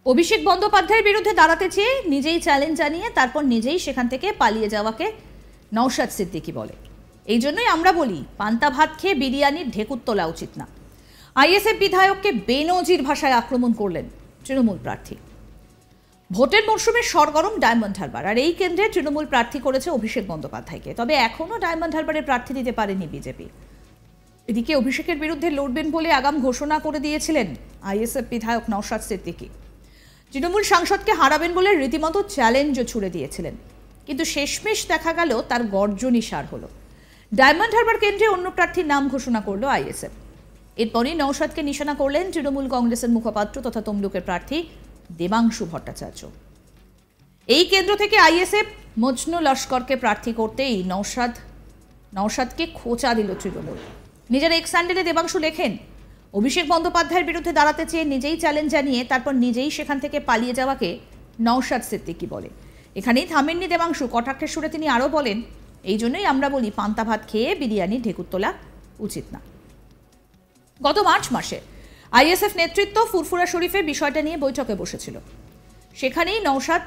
অভিষেক বন্দ্যোপাধ্যায়ের বিরুদ্ধে দাঁড়াতে চেয়ে নিজেই চ্যালেঞ্জ জানিয়ে তারপর নিজেই সেখান থেকে পালিয়ে যাওয়াকে নওশাদ সিদ্দিকী বলে। এই জন্যই আমরা বলি পান্তা ভাত খেয়ে বিরিয়ানির ঢেকুর তোলা উচিত না। আইএসএফ বিধায়ককে বেনজির ভাষায় আক্রমণ করলেন তৃণমূল প্রার্থী। ভোটের মরশুমে সরগরম ডায়মন্ড হারবার, আর এই কেন্দ্রে তৃণমূল প্রার্থী করেছে অভিষেক বন্দ্যোপাধ্যায়কে। তবে এখনও ডায়মন্ড হারবারে প্রার্থী দিতে পারেনি বিজেপি। এদিকে অভিষেকের বিরুদ্ধে লড়বেন বলে আগাম ঘোষণা করে দিয়েছিলেন আইএসএফ বিধায়ক নওশাদ সিদ্দিকী। তৃণমূল সাংসদকে হারাবেন বলে রীতিমতো চ্যালেঞ্জও ছুড়ে দিয়েছিলেন, কিন্তু শেষমেশ দেখা গেল তার গর্জনই সার হলো। ডায়মন্ড হারবার কেন্দ্রে অন্য প্রার্থীর নাম ঘোষণা করল আইএসএফ। এরপরই নওশাদকে নিশানা করলেন তৃণমূল কংগ্রেসের মুখপাত্র তথা তমলুকের প্রার্থী দেবাংশু ভট্টাচার্য। এই কেন্দ্র থেকে আইএসএফ মজনু লস্করকে প্রার্থী করতেই নওশাদকে খোঁচা দিল তৃণমূল। নিজের এক্স হ্যান্ডেলে দেবাংশু লেখেন, অভিষেক বন্দ্যোপাধ্যায়ের বিরুদ্ধে দাঁড়াতে চেয়ে নিজেই চ্যালেঞ্জ জানিয়ে তারপর নিজেই সেখান থেকে পালিয়ে যাওয়াকে নওশাদ সিদ্দিকী বলে। এখানেই থামেননি দেবাংশু, কটাক্ষের সুরে তিনি আরও বলেন, এই জন্যই আমরা বলি পান্তা ভাত খেয়ে বিরিয়ানি ঢেকুর তোলা উচিত না। গত মার্চ মাসে আইএসএফ নেতৃত্ব ফুরফুরা শরীফে বিষয়টা নিয়ে বৈঠকে বসেছিল। সেখানেই নওশাদ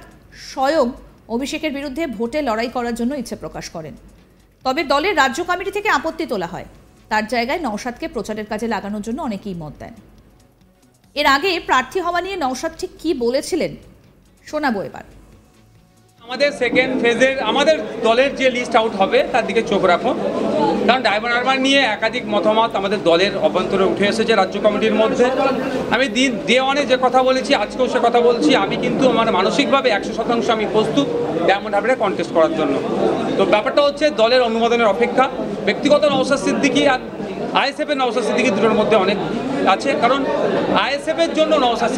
স্বয়ং অভিষেকের বিরুদ্ধে ভোটে লড়াই করার জন্য ইচ্ছে প্রকাশ করেন। তবে দলের রাজ্য কমিটি থেকে আপত্তি তোলা হয়। তার জায়গায় নওশাদকে প্রচারের কাজে লাগানোর জন্য অনেকেই মত দেন। এর আগে প্রার্থী হওয়া নিয়ে নওশাদ ঠিক কি বলেছিলেন শোনাবো এবার। আমাদের সেকেন্ড ফেজের আমাদের দলের যে লিস্ট আউট হবে তার দিকে চোখ রাখো, কারণ ডায়মন্ড হারবার নিয়ে একাধিক মতামত আমাদের দলের অভ্যন্তরে উঠে এসেছে রাজ্য কমিটির মধ্যে। আমি ডে ওয়ানে যে কথা বলেছি আজকেও সে কথা বলছি, আমি কিন্তু আমার মানসিকভাবে 100% আমি প্রস্তুত ডায়মন্ড হারবারে কন্টেস্ট করার জন্য। তো ব্যাপারটা হচ্ছে দলের অনুমোদনের অপেক্ষা। ব্যক্তিগত নওশাদ সিদ্দিকী আর আইএসএফের নওশাদ সিদ্দিকী দুটোর মধ্যে অনেক আছে, কারণ আইএসএফের জন্য নওশাদ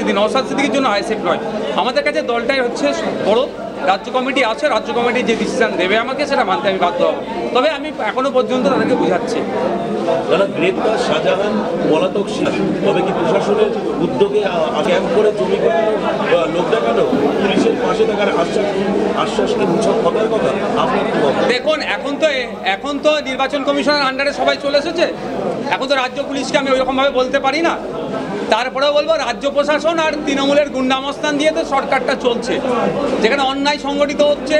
সিদ্দিকীর জন্য আইএসএফ নয়। আমাদের কাছে দলটাই হচ্ছে বড়। রাজ্য কমিটি আছে, রাজ্য কমিটি যে ডিসিশন দেবে আমাকে সেটা মানতে আমি বাধ্য হব। তবে আমি এখনো পর্যন্ত তাদেরকে বোঝাচ্ছি যারা গ্রেপ্তার শাহজাহান পলাতক, তবে কি প্রশাসনের উদ্যোগে ক্যাম্প করে জমি লোক দেখানো, পুলিশের পাশে থাকার আশ্বাস কি মুছক কথার কথা? দেখুন, এখন তো নির্বাচন কমিশনের আন্ডারে সবাই চলে এসেছে। এখন তো রাজ্য পুলিশকে আমি ওইরকমভাবে বলতে পারি না। তারপরেও বলবো রাজ্য প্রশাসন আর তৃণমূলের গুন্ডামস্তান দিয়ে তো সরকারটা চলছে। যেখানে অন্যায় সংগঠিত হচ্ছে,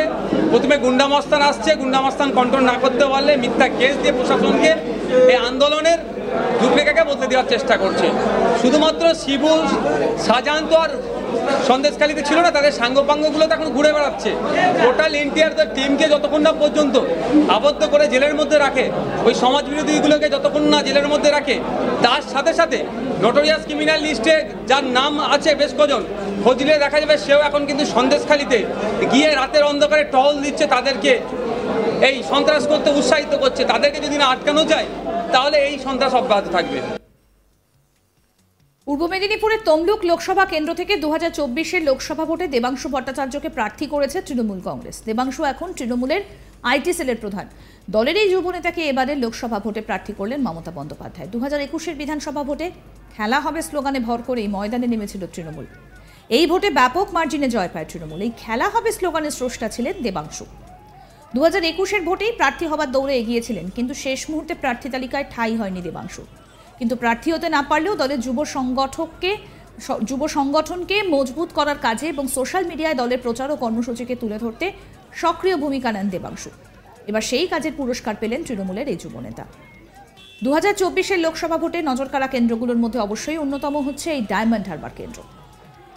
প্রথমে গুন্ডামস্তান আসছে, গুন্ডামস্তান কন্ট্রোল না করতে পারলে মিথ্যা কেস দিয়ে প্রশাসনকে এই আন্দোলনের রূপরেখাকে বদলে দেওয়ার চেষ্টা করছে। শুধুমাত্র শিবু শাহজাহান তো আর সন্দেশখালীতে ছিল না, তাদের সাঙ্গপাঙ্গগুলো তো এখন ঘুরে বেড়াচ্ছে। টোটাল এনটিআর টিমকে যতক্ষণ না পর্যন্ত আবদ্ধ করে জেলের মধ্যে রাখে, ওই সমাজ বিরোধীগুলোকে যতক্ষণ না জেলের মধ্যে রাখে, তার সাথে সাথে নোটোরিয়াস ক্রিমিনাল লিস্টে যার নাম আছে বেশ কজন, খোঁজ নিয়ে দেখা যাবে সেও এখন কিন্তু সন্দেশখালীতে গিয়ে রাতের অন্ধকারে টহল দিচ্ছে, তাদেরকে এই সন্ত্রাস করতে উৎসাহিত করছে। তাদেরকে যদি না আটকানো যায় তাহলে এই সন্ত্রাস অব্যাহত থাকবে। পূর্ব মেদিনীপুরের তমলুক লোকসভা কেন্দ্র থেকে 2024-এর লোকসভা ভোটে দেবাংশু ভট্টাচার্যকে প্রার্থী করেছে তৃণমূল কংগ্রেস। দেবাংশু এখন তৃণমূলের আইটি সেলের প্রধান। দলের এই যুব নেতাকে এবারের লোকসভা ভোটে প্রার্থী করলেন মমতা বন্দ্যোপাধ্যায়। 2021-এর বিধানসভা ভোটে খেলা হবে স্লোগানে ভর করেই ময়দানে নেমেছিল তৃণমূল। এই ভোটে ব্যাপক মার্জিনে জয় পায় তৃণমূল। এই খেলা হবে স্লোগানের স্রষ্টা ছিলেন দেবাংশু। 2021-এর ভোটেই প্রার্থী হবার দৌড়ে এগিয়েছিলেন, কিন্তু শেষ মুহূর্তে প্রার্থী তালিকায় ঠাঁই হয়নি দেবাংশু। কিন্তু প্রার্থী হতে না পারলেও দলের যুব সংগঠনকে মজবুত করার কাজে এবং সোশ্যাল মিডিয়ায় দলের প্রচার ও কর্মসূচিকে তুলে ধরতে সক্রিয় ভূমিকা নেন দেবাংশু। এবার সেই কাজের পুরস্কার পেলেন তৃণমূলের এই যুবনেতা। 2024-এর লোকসভা ভোটে নজরকাড়া কেন্দ্রগুলোর মধ্যে অবশ্যই অন্যতম হচ্ছে এই ডায়মন্ড হারবার কেন্দ্র।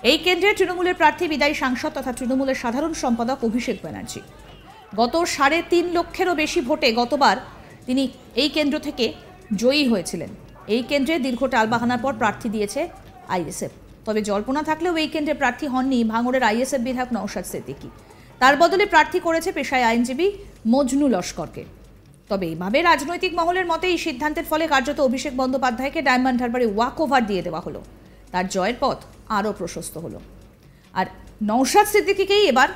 এই কেন্দ্রে তৃণমূলের প্রার্থী বিদায়ী সাংসদ তথা তৃণমূলের সাধারণ সম্পাদক অভিষেক ব্যানার্জি। গত 3.5 লক্ষেরও বেশি ভোটে গতবার তিনি এই কেন্দ্র থেকে জয়ী হয়েছিলেন। এই কেন্দ্রে দীর্ঘ টালবাহানার পর প্রার্থী দিয়েছে আইএসএফ। তবে জল্পনা থাকলেও এই কেন্দ্রে প্রার্থী হননি ভাঙড়ের আইএসএফ বিধায়ক নওশাদ সিদ্দিকী। তার বদলে প্রার্থী করেছে পেশায় আইনজীবী মজনু লস্করকে। তবে এইভাবে রাজনৈতিক মহলের মতে এই সিদ্ধান্তের ফলে কার্যত অভিষেক বন্দ্যোপাধ্যায়কে ডায়মন্ড হারবারে ওয়াক ওভার দিয়ে দেওয়া হলো। তার জয়ের পথ আরও প্রশস্ত হলো। আর নওশাদ সিদ্দিকীকেই এবার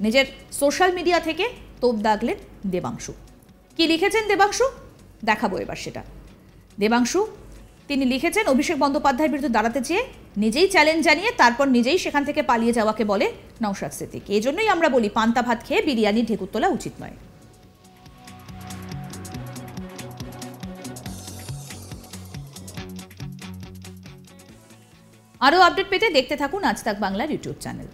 নিজের সোশ্যাল মিডিয়া থেকে তোপ দাগলেন দেবাংশু। কি লিখেছেন দেবাংশু দেখাবো এবার সেটা। দেবাংশু তিনি লিখেছেন, অভিষেক বন্দ্যোপাধ্যায়ের বিরুদ্ধে দাঁড়াতে চেয়ে নিজেই চ্যালেঞ্জ জানিয়ে তারপর নিজেই সেখান থেকে পালিয়ে যাওয়াকে বলে নওশাদ সিদ্দিকী। এই জন্যই আমরা বলি পান্তা ভাত খেয়ে বিরিয়ানি ঢেকুর তোলা উচিত নয়। আরও আপডেট পেতে দেখতে থাকুন আজ তাক বাংলার ইউটিউব চ্যানেল।